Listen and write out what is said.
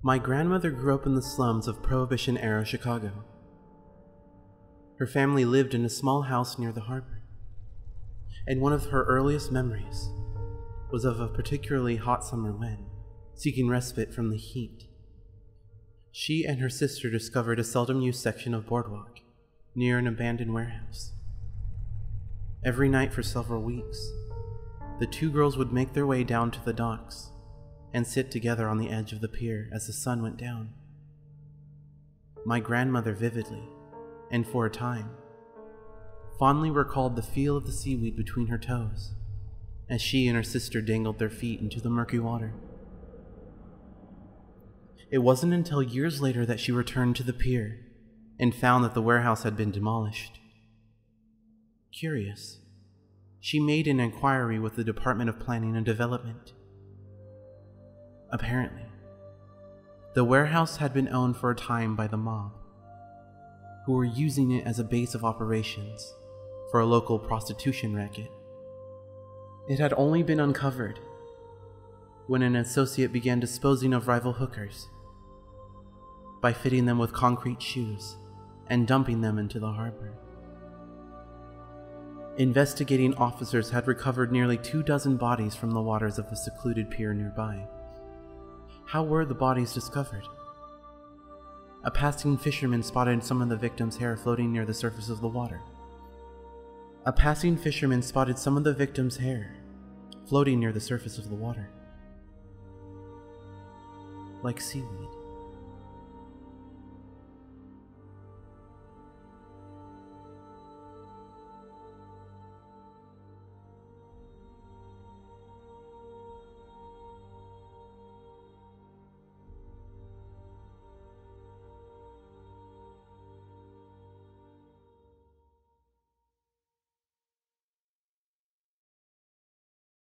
My grandmother grew up in the slums of Prohibition-era Chicago. Her family lived in a small house near the harbor, and one of her earliest memories was of a particularly hot summer when, seeking respite from the heat, she and her sister discovered a seldom-used section of boardwalk near an abandoned warehouse. Every night for several weeks, the two girls would make their way down to the docks and sit together on the edge of the pier as the sun went down. My grandmother vividly, and for a time, fondly recalled the feel of the seaweed between her toes as she and her sister dangled their feet into the murky water. It wasn't until years later that she returned to the pier and found that the warehouse had been demolished. Curious, she made an inquiry with the Department of Planning and Development. Apparently, the warehouse had been owned for a time by the mob, who were using it as a base of operations for a local prostitution racket. It had only been uncovered when an associate began disposing of rival hookers by fitting them with concrete shoes and dumping them into the harbor. Investigating officers had recovered nearly 24 bodies from the waters of the secluded pier nearby. How were the bodies discovered? A passing fisherman spotted some of the victims' hair floating near the surface of the water. Like seaweed.